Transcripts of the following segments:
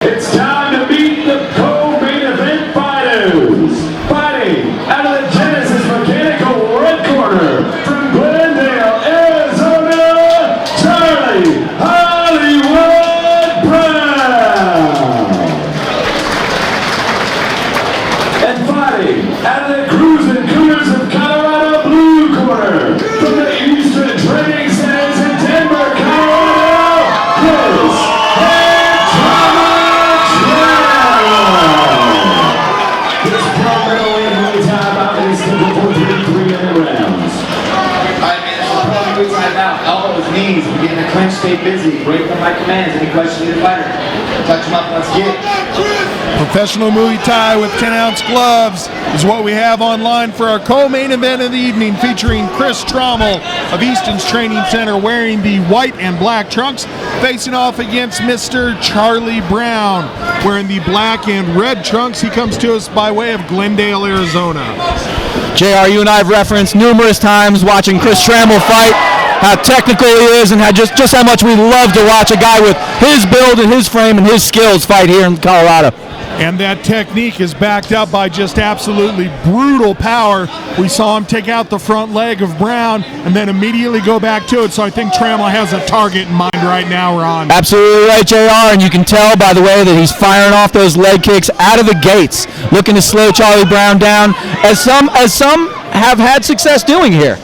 It's time to meet the co-main event fighters. Fighting out of the Genesis Mechanical Red Corner from Glendale, Arizona, Charlie Hollywood Brown. And fighting out of the Cruising Cougars of Colorado Blue Corner from the Eastern Training Centers in Denver, Colorado, Chris knees, we're getting the clinch, stay busy, break them like commands. Any questions to the fighter? Touch them up, let's get. Professional Muay Thai with 10-ounce gloves is what we have online for our co-main event of the evening, featuring Chris Tramell of Easton's Training Center wearing the white and black trunks, facing off against Mr. Charlie Brown wearing the black and red trunks. He comes to us by way of Glendale, Arizona. JR, you and I have referenced numerous times watching Chris Tramell fight, how technical he is, and how just how much we love to watch a guy with his build and his frame and his skills fight here in Colorado. And that technique is backed up by just absolutely brutal power. We saw him take out the front leg of Brown and then immediately go back to it. So I think Tramell has a target in mind right now, Ron. Absolutely right, JR, and you can tell by the way that he's firing off those leg kicks out of the gates, looking to slow Charlie Brown down, as some have had success doing here.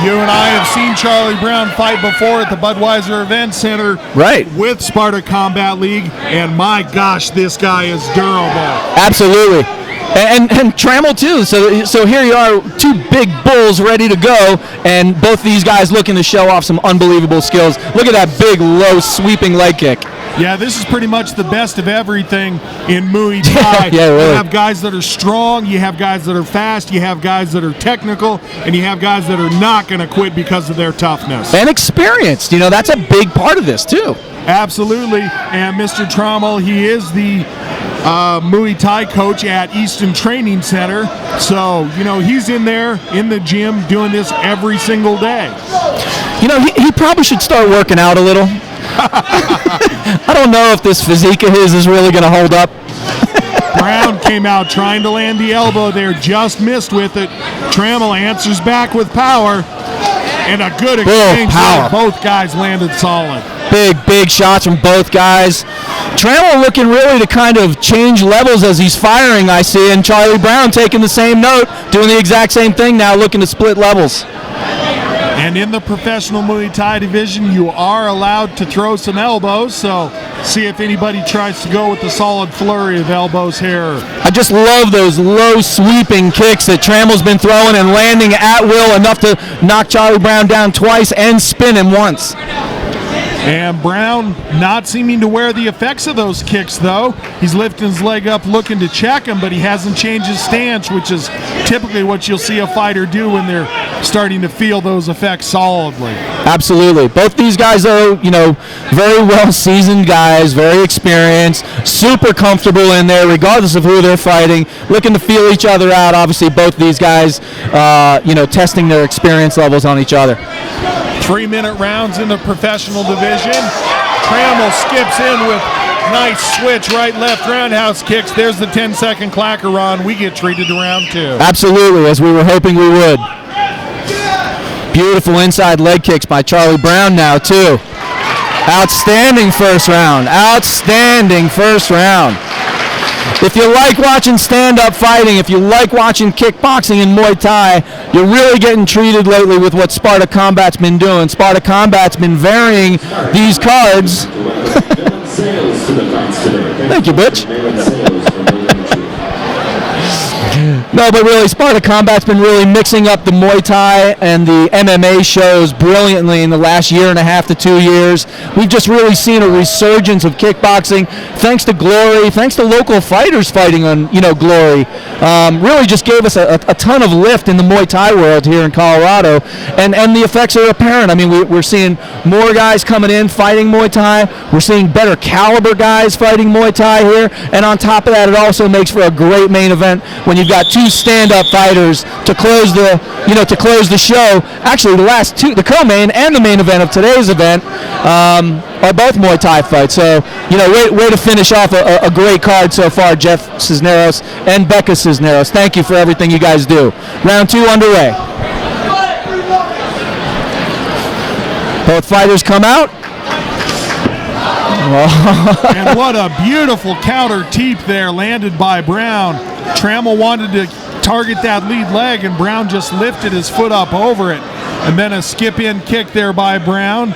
You and I have seen Charlie Brown fight before at the Budweiser Event Center, right, with Sparta Combat League, and my gosh, this guy is durable. Absolutely. And Tramell too. So here you are, two big bulls ready to go, and both these guys looking to show off some unbelievable skills. Look at that big, low, sweeping leg kick. Yeah, this is pretty much the best of everything in Muay Thai. Yeah, really. You have guys that are strong, you have guys that are fast, you have guys that are technical, and you have guys that are not going to quit because of their toughness. And experienced. You know, that's a big part of this too. Absolutely. And Mr. Tramell, he is the Muay Thai coach at Easton Training Center. So, you know, he's in there in the gym doing this every single day. You know, he probably should start working out a little. I don't know if this physique of his is really going to hold up. Brown came out trying to land the elbow there, just missed with it. Tramell answers back with power, and a good exchange there. Both guys landed solid. Big shots from both guys. Tramell looking really to kind of change levels as he's firing, I see, and Charlie Brown taking the same note, doing the exact same thing now, looking to split levels. And in the professional Muay Thai division, you are allowed to throw some elbows, so see if anybody tries to go with the solid flurry of elbows here. I just love those low sweeping kicks that Tramell's been throwing and landing at will, enough to knock Charlie Brown down twice and spin him once. And Brown not seeming to wear the effects of those kicks, though. He's lifting his leg up looking to check him, but he hasn't changed his stance, which is typically what you'll see a fighter do when they're starting to feel those effects solidly. Absolutely. Both these guys, though, you know, very well-seasoned guys, very experienced, super comfortable in there, regardless of who they're fighting, looking to feel each other out. Obviously, both these guys, you know, testing their experience levels on each other. 3-minute rounds in the professional division. Tramell skips in with nice switch, right, left roundhouse kicks. There's the 10-second clacker, Ron. We get treated to round 2. Absolutely, as we were hoping we would. Beautiful inside leg kicks by Charlie Brown now, too. Outstanding first round. Outstanding first round. If you like watching stand-up fighting, if you like watching kickboxing and Muay Thai, you're really getting treated lately with what Sparta Combat's been doing. Sparta Combat's been varying these cards. Thank you, Butch. No, but really, Sparta Combat's been really mixing up the Muay Thai and the MMA shows brilliantly in the last year and a half to 2 years. We've just really seen a resurgence of kickboxing, thanks to Glory, thanks to local fighters fighting on, you know, Glory. Really just gave us a ton of lift in the Muay Thai world here in Colorado, and the effects are apparent. I mean, we're seeing more guys coming in fighting Muay Thai. We're seeing better caliber guys fighting Muay Thai here, and on top of that, it also makes for a great main event when you've got two stand-up fighters to close the show. Actually, the last two, the co-main and the main event of today's event. are both Muay Thai fights. So, way to finish off a great card so far, Jeff Cisneros and Becca Cisneros. Thank you for everything you guys do. Round 2 underway. Both fighters come out. And what a beautiful counter teep there landed by Brown. Tramell wanted to target that lead leg, and Brown just lifted his foot up over it. And then a skip-in kick there by Brown.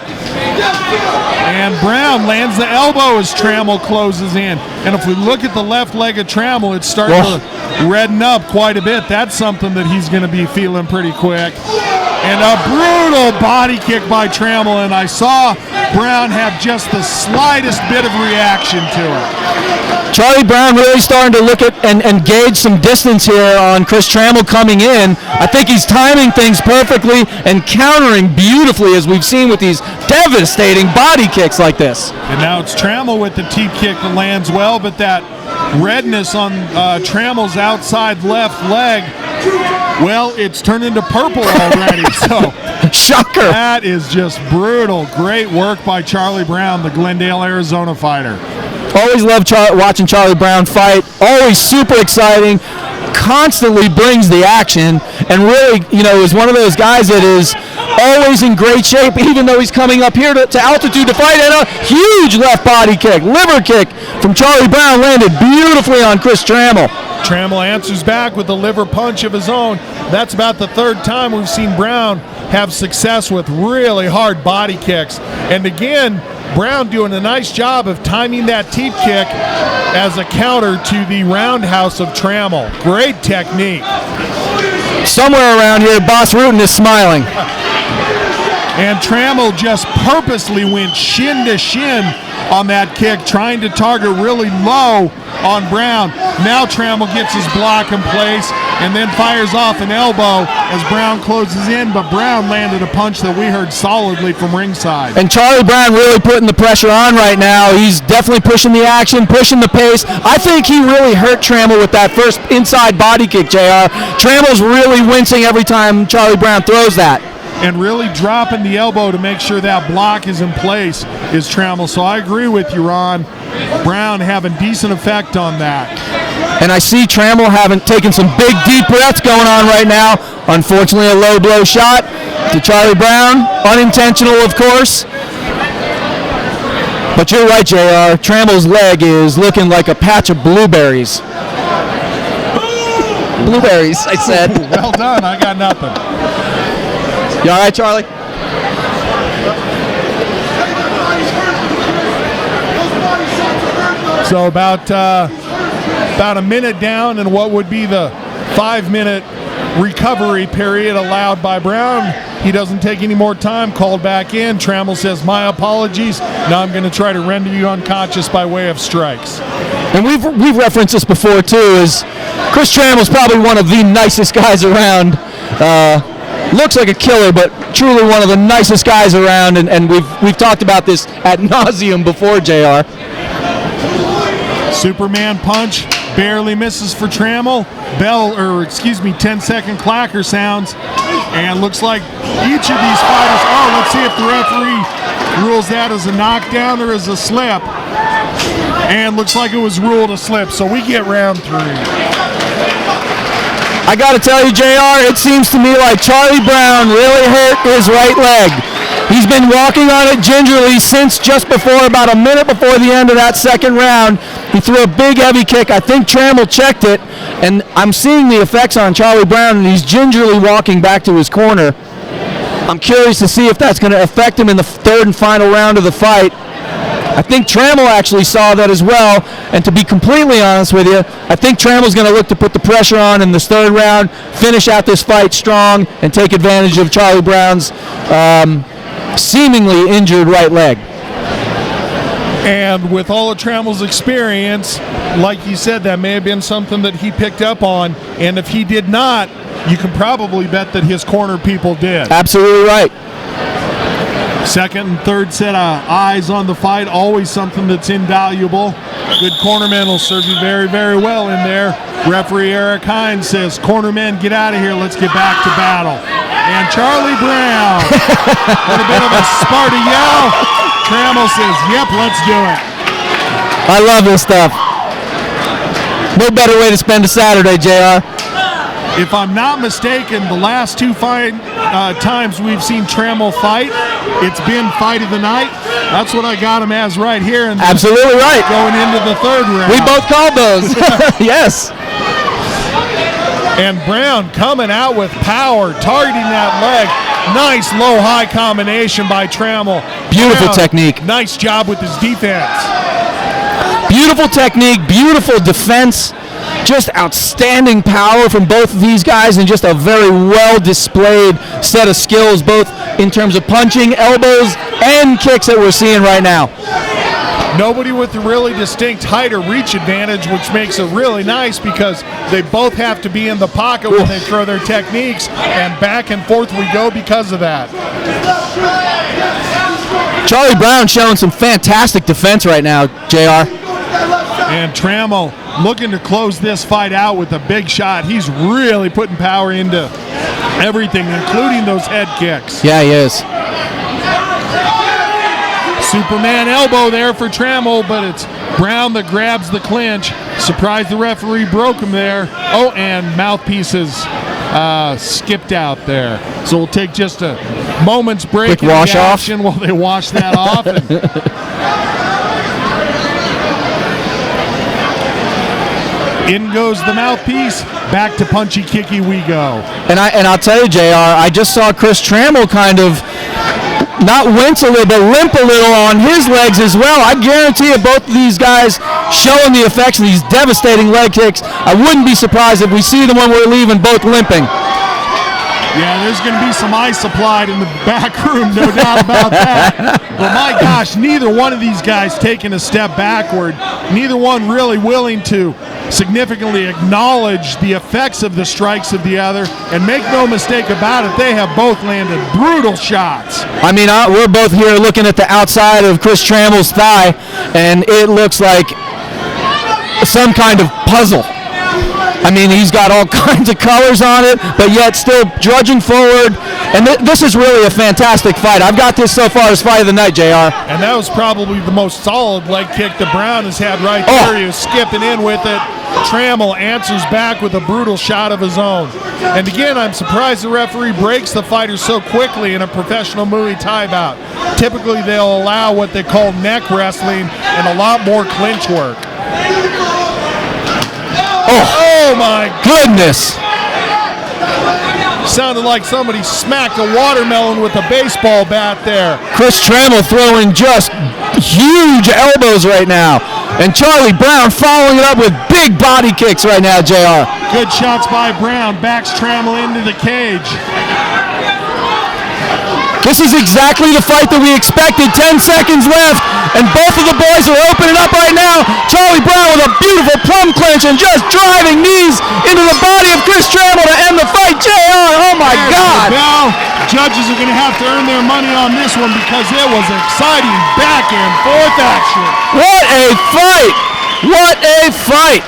And Brown lands the elbow as Tramell closes in. And if we look at the left leg of Tramell, it's starting to redden up quite a bit. That's something that he's going to be feeling pretty quick. And a brutal body kick by Tramell, and I saw Brown have just the slightest bit of reaction to it. Charlie Brown really starting to look at and gauge some distance here on Chris Tramell coming in. I think he's timing things perfectly and countering beautifully, as we've seen with these devastating body kicks like this. And now it's Tramell with the teep kick that lands well, but that redness on Tramell's outside left leg, well, it's turned into purple already. So shocker. That is just brutal. Great work by Charlie Brown, the Glendale, Arizona fighter. Always love watching Charlie Brown fight. Always super exciting. Constantly brings the action, and really, is one of those guys that is always in great shape, even though he's coming up here to altitude to fight. And a huge left body kick, liver kick from Charlie Brown landed beautifully on Chris Tramell. Tramell answers back with a liver punch of his own. That's about the third time we've seen Brown have success with really hard body kicks. And again, Brown doing a nice job of timing that teep kick as a counter to the roundhouse of Tramell. Great technique. Somewhere around here, Boss Rutan is smiling. And Tramell just purposely went shin to shin on that kick, trying to target really low on Brown. Now Tramell gets his block in place and then fires off an elbow as Brown closes in, but Brown landed a punch that we heard solidly from ringside. And Charlie Brown really putting the pressure on right now. He's definitely pushing the action, pushing the pace. I think he really hurt Tramell with that first inside body kick, JR. Tramell's really wincing every time Charlie Brown throws that. And really dropping the elbow to make sure that block is in place is Tramell. So I agree with you, Ron. Brown having decent effect on that. And I see Tramell having taken some big, deep breaths going on right now. Unfortunately, a low blow shot to Charlie Brown. Unintentional, of course. But you're right, JR. Tramell's leg is looking like a patch of blueberries. Blueberries, I said. Well done. I got nothing. You all right, Charlie? So about a minute down in what would be the 5-minute recovery period allowed by Brown. He doesn't take any more time, called back in. Tramell says, my apologies. Now I'm going to try to render you unconscious by way of strikes. And we've referenced this before, too, is Chris Tramell's probably one of the nicest guys around. Looks like a killer, but truly one of the nicest guys around, and we've talked about this ad nauseum before, JR. Superman punch barely misses for Tramell. 10-second clacker sounds, and looks like each of these fighters. Oh, let's see if the referee rules that as a knockdown or as a slip. And looks like it was ruled a slip, so we get round 3. I got to tell you, JR, it seems to me like Charlie Brown really hurt his right leg. He's been walking on it gingerly since just before, about a minute before the end of that second round. He threw a big heavy kick. I think Tramell checked it, and I'm seeing the effects on Charlie Brown, and he's gingerly walking back to his corner. I'm curious to see if that's going to affect him in the third and final round of the fight. I think Tramell actually saw that as well, and to be completely honest with you, I think Tramell's going to look to put the pressure on in this third round, finish out this fight strong, and take advantage of Charlie Brown's seemingly injured right leg. And with all of Tramell's experience, like you said, that may have been something that he picked up on, and if he did not, you can probably bet that his corner people did. Absolutely right. Second and third set of eyes on the fight, always something that's invaluable. Good cornermen will serve you very, very well in there. Referee Eric Hines says, cornermen, get out of here. Let's get back to battle. And Charlie Brown, with a bit of a Sparta yell, Tramell says, yep, let's do it. I love this stuff. No better way to spend a Saturday, JR. If I'm not mistaken, the last two times we've seen Tramell fight, it's been fight of the night. That's what I got him as right here. And absolutely right. Going into the third round. We both called those. Yes. And Brown coming out with power, targeting that leg. Nice low-high combination by Tramell. Beautiful Brown, technique. Nice job with his defense. Beautiful technique, beautiful defense. Just outstanding power from both of these guys, and just a very well displayed set of skills, both in terms of punching, elbows, and kicks that we're seeing right now. Nobody with a really distinct height or reach advantage, which makes it really nice because they both have to be in the pocket when they throw their techniques, and back and forth we go because of that. Charlie Brown showing some fantastic defense right now, JR. And Tramell looking to close this fight out with a big shot. He's really putting power into everything, including those head kicks. Yeah, he is. Superman elbow there for Tramell, but it's Brown that grabs the clinch. Surprised the referee broke him there. Oh, and mouthpieces skipped out there. So we'll take just a moment's break. Quick wash off while they wash that off. In goes the mouthpiece. Back to punchy kicky we go. And I'll tell you, JR, I just saw Chris Tramell kind of not wince a little, but limp a little on his legs as well. I guarantee you both of these guys showing the effects of these devastating leg kicks. I wouldn't be surprised if we see them when we're leaving both limping. Yeah, there's going to be some ice supplied in the back room, no doubt about that. But my gosh, neither one of these guys taking a step backward. Neither one really willing to significantly acknowledge the effects of the strikes of the other. And make no mistake about it, they have both landed brutal shots. I mean, we're both here looking at the outside of Chris Tramell's thigh, and it looks like some kind of puzzle. I mean, he's got all kinds of colors on it, but yet still drudging forward. And this is really a fantastic fight. I've got this so far as fight of the night, JR. And that was probably the most solid leg kick that Brown has had right there. He was skipping in with it. Tramell answers back with a brutal shot of his own. And again, I'm surprised the referee breaks the fighter so quickly in a professional Muay Thai bout. Typically, they'll allow what they call neck wrestling and a lot more clinch work. Oh my goodness. Sounded like somebody smacked a watermelon with a baseball bat there. Chris Tramell throwing just huge elbows right now. And Charlie Brown following it up with big body kicks right now, JR. Good shots by Brown. Backs Tramell into the cage. This is exactly the fight that we expected. 10 seconds left, and both of the boys are opening up right now. Charlie Brown with a beautiful plum clinch and just driving knees into the body of Chris Tramell to end the fight. JR, oh my God. Now, judges are going to have to earn their money on this one because it was exciting back and forth action. What a fight. What a fight.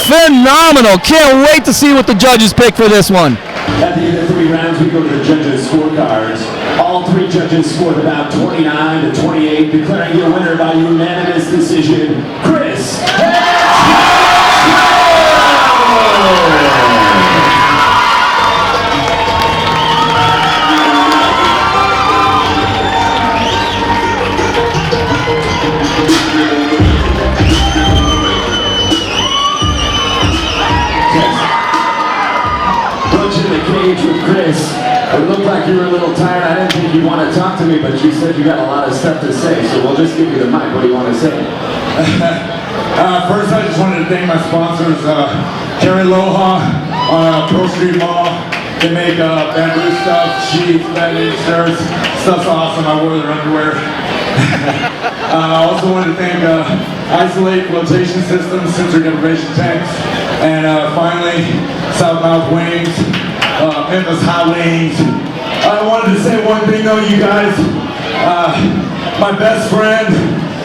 Phenomenal. Can't wait to see what the judges pick for this one. At the end of 3 rounds, we go to the judges' scorecards. All 3 judges scored about 29 to 28, declaring your winner by unanimous decision, Chris with Chris. It looked like you were a little tired. I didn't think you'd want to talk to me, but you said you got a lot of stuff to say, so we'll just give you the mic. What do you want to say? First, I just wanted to thank my sponsors, Carrie Loha, Pro Street Mall. They make bamboo stuff, sheets, bedding, shirts. Stuff's awesome. I wore their underwear. I also wanted to thank Isolate Flotation Systems, Sensory Deprivation Tanks, and finally, Southmouth Wings. Memphis Hot Wings. I wanted to say one thing though, you guys. My best friend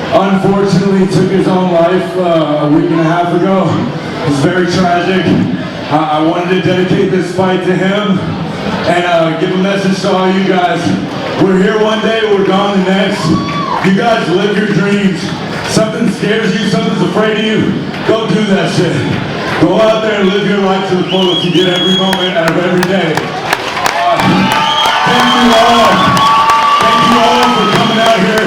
unfortunately took his own life a week and a half ago. It was very tragic. I wanted to dedicate this fight to him and give a message to all you guys. We're here one day, we're gone the next. You guys live your dreams. Something scares you, something's afraid of you, go do that shit. Go out there and live your life to the fullest. You get every moment out of every day. Thank you all. Thank you all for coming out here.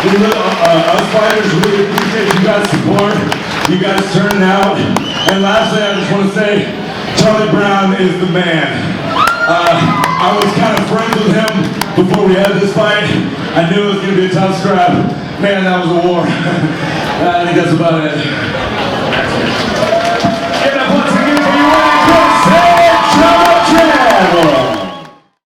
Us fighters really appreciate you guys' support. You guys turning out. And lastly, I just want to say, Charlie Brown is the man. I was kind of friends with him before we had this fight. I knew it was going to be a tough scrap. Man, that was a war. I think that's about it.